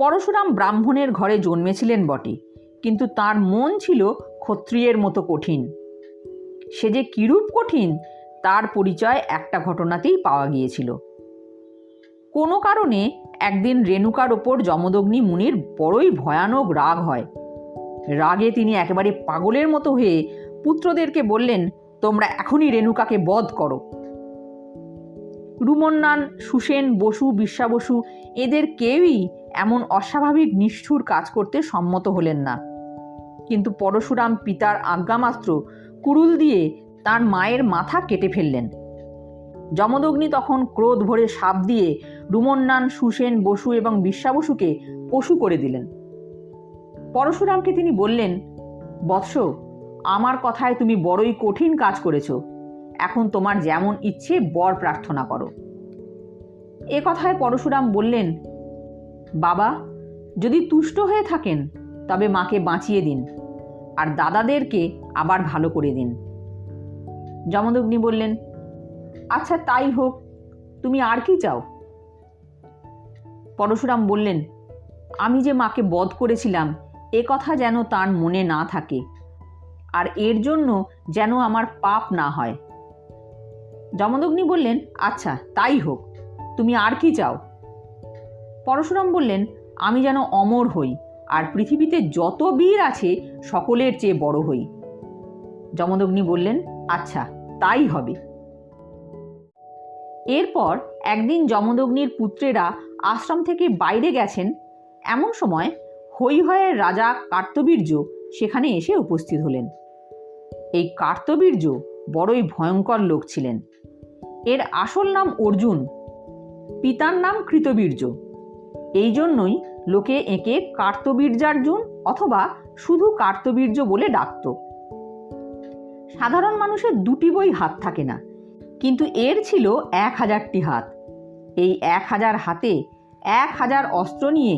পরশুরাম ব্রাহ্মণের ঘরে জন্মেছিলেন বটে, কিন্তু তার মন ছিল ক্ষত্রিয়ের মতো কঠিন। সে যে কিরূপ কঠিন তার পরিচয় একটা ঘটনাতেই পাওয়া গিয়েছিল। কোনো কারণে একদিন রেণুকার ওপর যমদগ্নি মুনির বড়ই ভয়ানক রাগ হয়। রাগে তিনি একেবারে পাগলের মতো হয়ে পুত্রদেরকে বললেন, তোমরা এখনই রেণুকাকে বধ করো। রুমন্নান, সুসেন, বসু, বিশ্বা বসু এদের কেউই এমন অস্বাভাবিক নিষ্ঠুর কাজ করতে সম্মত হলেন না। কিন্তু পরশুরাম পিতার আজ্ঞামাত্র কুড়ুল দিয়ে তার মায়ের মাথা কেটে ফেললেন। যমদগ্নি তখন ক্রোধ ভরে শাপ দিয়ে রুমন্নান, সুসেন, বসু এবং বিশ্বা বসুকে পশু করে দিলেন। পরশুরামকে তিনি বললেন, বৎস, আমার কথায় তুমি বড়ই কঠিন কাজ করেছ, এখন তোমার যেমন ইচ্ছে বর প্রার্থনা করো। এ কথায় পরশুরাম বললেন, বাবা, যদি তুষ্ট হয়ে থাকেন তবে মাকে বাঁচিয়ে দিন, আর দাদাদেরকে আবার ভালো করে দিন। যমদগ্নি বললেন, আচ্ছা তাই হোক, তুমি আর কি চাও? পরশুরাম বললেন, আমি যে মাকে বধ করেছিলাম এ কথা যেন তার মনে না থাকে, আর এর জন্য যেন আমার পাপ না হয়। যমদগ্নি বললেন, আচ্ছা তাই হোক, তুমি আর কি চাও? পরশুরাম বললেন, আমি যেন অমর হই, আর পৃথিবীতে যত বীর আছে সকলের চেয়ে বড় হই। যমদগ্নি বললেন, আচ্ছা তাই হবে। এরপর একদিন যমদগ্নির পুত্রেরা আশ্রম থেকে বাইরে গেছেন। এমন সময় হৈহয়ের রাজা কার্তবীর্য সেখানে এসে উপস্থিত হলেন। এই কার্তবীর্য বড়ই ভয়ঙ্কর লোক ছিলেন। এর আসল নাম অর্জুন, পিতার নাম কৃতবীর্য। এই জন্যই লোকে একে কার্তবীর্যার্জুন অথবা শুধু কার্তবীর্য বলে ডাকত। সাধারণ মানুষের দুটি বই হাত থাকে না, কিন্তু এর ছিল 1000টি হাত। এই 1000 হাতে 1000 অস্ত্র নিয়ে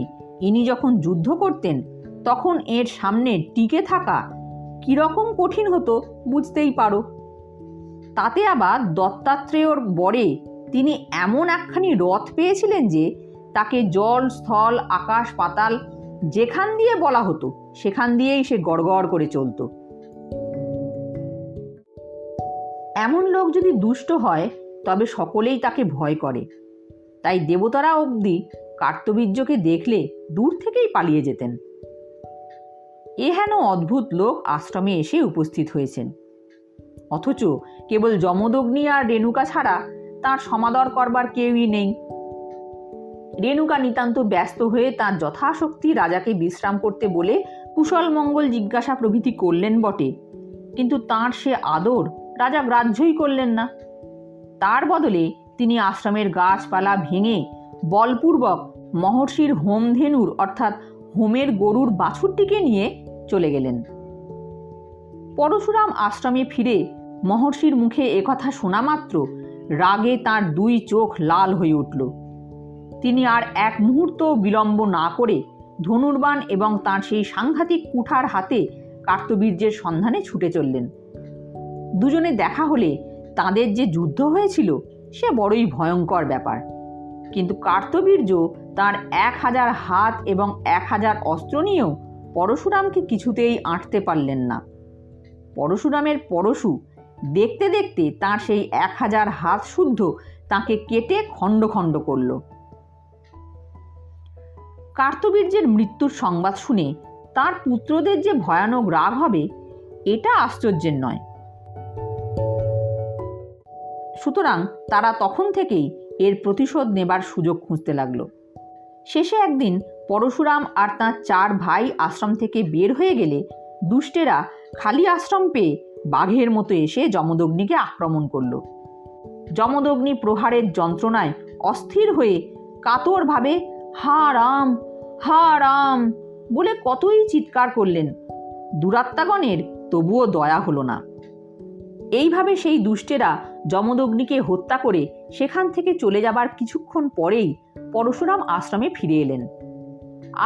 ইনি যখন যুদ্ধ করতেন তখন এর সামনে টিকে থাকা কিরকম কঠিন হতো বুঝতেই পারো। তাতে আবার দত্তাত্রেয়র বরে তিনি এমন একখানি রথ পেয়েছিলেন যে তাকে জল, স্থল, আকাশ, পাতাল যেখান দিয়ে বলা হতো সেখান দিয়েই সে গড়গড় করে চলত। এমন লোক যদি দুষ্ট হয় তবে সকলেই তাকে ভয় করে। তাই দেবতারা অবধি কার্তবীর্যকে দেখলে দূর থেকেই পালিয়ে যেতেন। এ হেন অদ্ভুত লোক আশ্রমে এসে উপস্থিত হয়েছেন, অথচ কেবল যমদগ্নি আর রেণুকা ছাড়া তার সমাদর করবার কেউই নেই। রেণুকা নিতান্ত ব্যস্ত হয়ে তার যথাশক্তি রাজাকে বিশ্রাম করতে বলে কুশল মঙ্গল জিজ্ঞাসা প্রভৃতি করলেন বটে, কিন্তু তাঁর সে আদর রাজা গ্রাহ্যই করলেন না। তার বদলে তিনি আশ্রমের গাছপালা ভেঙে বলপূর্বক মহর্ষির হোমধেনুর অর্থাৎ হোমের গরুর বাছুরটিকে নিয়ে চলে গেলেন। পরশুরাম আশ্রমে ফিরে মহর্ষির মুখে একথা শোনা মাত্র রাগে তাঁর 2 চোখ লাল হয়ে উঠল। তিনি আর এক মুহূর্ত বিলম্ব না করে ধনুর্বাণ এবং তাঁর সেই সাংঘাতিক কুঠার হাতে কার্তবীর্যের সন্ধানে ছুটে চললেন। দুজনে দেখা হলে তাদের যে যুদ্ধ হয়েছিল সে বড়ই ভয়ঙ্কর ব্যাপার, কিন্তু কার্তবীর্য তার 1000 হাত এবং 1000 অস্ত্র নিয়েও পরশুরামকে কিছুতেই আঁটতে পারলেন না। পরশুরামের পরশু দেখতে দেখতে তার সেই 1000 হাত শুদ্ধ তাকে কেটে খণ্ড খণ্ড করল। কার্তবীর্যের মৃত্যুর সংবাদ শুনে তার পুত্রদের যে ভয়ানক রাগ হবে এটা আশ্চর্যের নয়। সুতরাং তারা তখন থেকেই এর প্রতিশোধ নেবার সুযোগ খুঁজতে লাগলো। শেষে একদিন পরশুরাম আর তাঁর 4 ভাই আশ্রম থেকে বের হয়ে গেলে দুষ্টেরা খালি আশ্রম পেয়ে বাঘের মতো এসে যমদগ্নিকে আক্রমণ করল। যমদগ্নি প্রহারের যন্ত্রণায় অস্থির হয়ে কাতরভাবে হা রাম, হা রাম বলে কতই চিৎকার করলেন। দুরাত্মাগণের তবুও দয়া হলো না। এইভাবে সেই দুষ্টেরা যমদগ্নিকে হত্যা করে সেখান থেকে চলে যাবার কিছুক্ষণ পরেই পরশুরাম আশ্রমে ফিরে এলেন।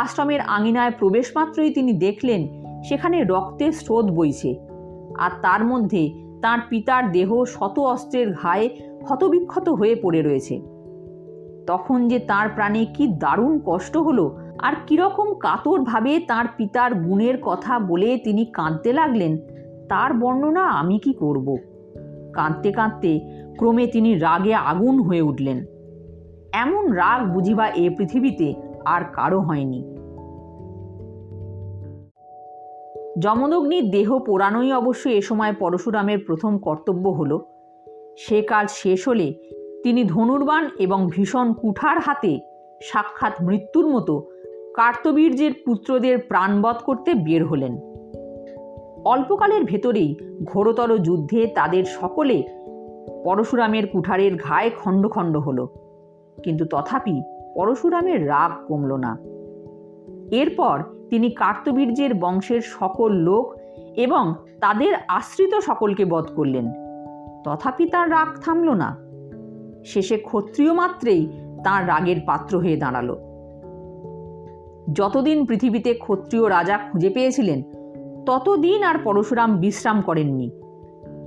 আশ্রমের আঙিনায় প্রবেশ মাত্রই তিনি দেখলেন সেখানে রক্তের স্রোত বইছে, আর তার মধ্যে তার পিতার দেহ শত অস্ত্রের ঘায়ে ক্ষতবিক্ষত হয়ে পড়ে রয়েছে। তখন যে তার প্রাণে কি দারুণ কষ্ট হলো আর কীরকম কাতরভাবে তার পিতার গুণের কথা বলে তিনি কাঁদতে লাগলেন তার বর্ণনা আমি কি করব। কাঁদতে কাঁদতে ক্রমে তিনি রাগে আগুন হয়ে উঠলেন। এমন রাগ বুঝিবা এ পৃথিবীতে আর কারো হয়নি। যমদগ্নির দেহ পোড়ানোই অবশ্য এ সময় পরশুরামের প্রথম কর্তব্য হল। সে কাজ শেষ হলে তিনি ধনুর্বাণ এবং ভীষণ কুঠার হাতে সাক্ষাৎ মৃত্যুর মতো কার্তবীর্যের পুত্রদের প্রাণবধ করতে বের হলেন। অল্পকালের ভেতরেই ঘোরতর যুদ্ধে তাদের সকলে পরশুরামের কুঠারের ঘায়ে খণ্ড খণ্ড হল, কিন্তু তথাপি পরশুরামের রাগ কমল না। এরপর তিনি কার্তবীর্যের বংশের সকল লোক এবং তাদের আশ্রিত সকলকে বধ করলেন, তথাপি তার রাগ থামল না। শেষে ক্ষত্রিয় মাত্রেই তার রাগের পাত্র হয়ে দাঁড়ালো। যতদিন পৃথিবীতে ক্ষত্রিয় রাজা খুঁজে পেয়েছিলেন ততদিন আর পরশুরাম বিশ্রাম করেননি।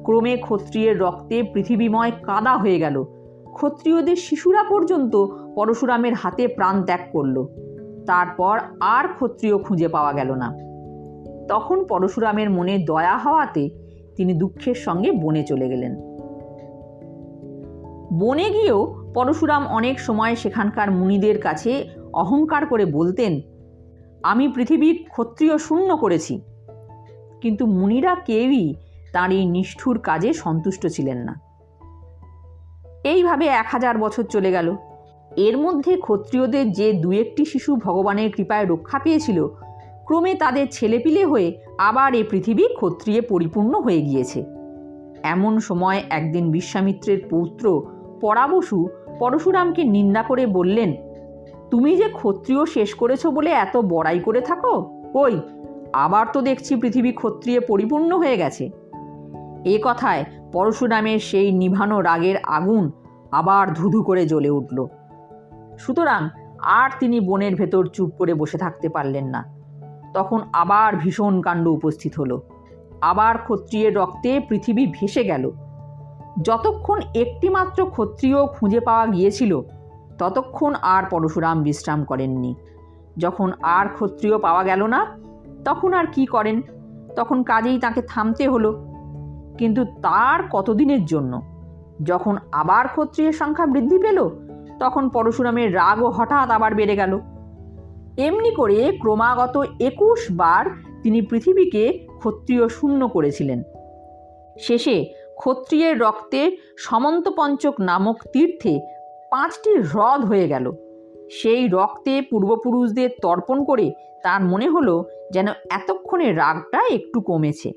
ক্রমে ক্ষত্রিয়ের রক্তে পৃথিবীময় কাদা হয়ে গেল। ক্ষত্রিয়দের শিশুরা পর্যন্ত পরশুরামের হাতে প্রাণ ত্যাগ করল। তারপর আর ক্ষত্রিয় খুঁজে পাওয়া গেল না। তখন পরশুরামের মনে দয়া হওয়াতে তিনি দুঃখের সঙ্গে বনে চলে গেলেন। বনে গিয়েও পরশুরাম অনেক সময় সেখানকার মুনিদের কাছে অহংকার করে বলতেন, আমি পৃথিবী ক্ষত্রিয় শূন্য করেছি। কিন্তু মুনিরা কেউই তাঁর এই নিষ্ঠুর কাজে সন্তুষ্ট ছিলেন না। এইভাবে 1000 বছর চলে গেল। এর মধ্যে ক্ষত্রিয়দের যে দু একটি শিশু ভগবানের কৃপায় রক্ষা পেয়েছিল, ক্রমে তাদের ছেলেপিলে হয়ে আবার এ পৃথিবী ক্ষত্রিয়ে পরিপূর্ণ হয়ে গিয়েছে। এমন সময় একদিন বিশ্বামিত্রের পৌত্র পরাবসু পরশুরামকে নিন্দা করে বললেন, তুমি যে ক্ষত্রিয় শেষ করেছো বলে এত বড়াই করে থাকো, কই আবার তো দেখছি পৃথিবী ক্ষত্রিয়ে পরিপূর্ণ হয়ে গেছে। এ কথায় পরশুরামের সেই নিভানো রাগের আগুন আবার ধুধু করে জ্বলে উঠল। সুতরাং আর তিনি বনের ভেতর চুপ করে বসে থাকতে পারলেন না। তখন আবার ভীষণ কাণ্ড উপস্থিত হলো। আবার ক্ষত্রিয়ের রক্তে পৃথিবী ভেসে গেল। যতক্ষণ একটি মাত্র ক্ষত্রিয় খুঁজে পাওয়া গিয়েছিল ততক্ষণ আর পরশুরাম বিশ্রাম করেননি। যখন আর ক্ষত্রিয় পাওয়া গেল না তখন আর কি করেন, তখন কাজেই তাকে থামতে হলো। কিন্তু তার কতদিনের জন্য? যখন আবার ক্ষত্রিয়ের সংখ্যা বৃদ্ধি পেল তখন পরশুরামের রাগও হঠাৎ আবার বেড়ে গেল। এমনি করে ক্রমাগত 21 বার তিনি পৃথিবীকে ক্ষত্রিয় শূন্য করেছিলেন। শেষে ক্ষত্রিয়ের রক্তে সমন্তপঞ্চক নামক তীর্থে 5টি হ্রদ হয়ে গেল। সেই রক্তে পূর্বপুরুষদের তর্পণ করে তার মনে হলো যেন এতক্ষণে রাগটা একটু কমেছে।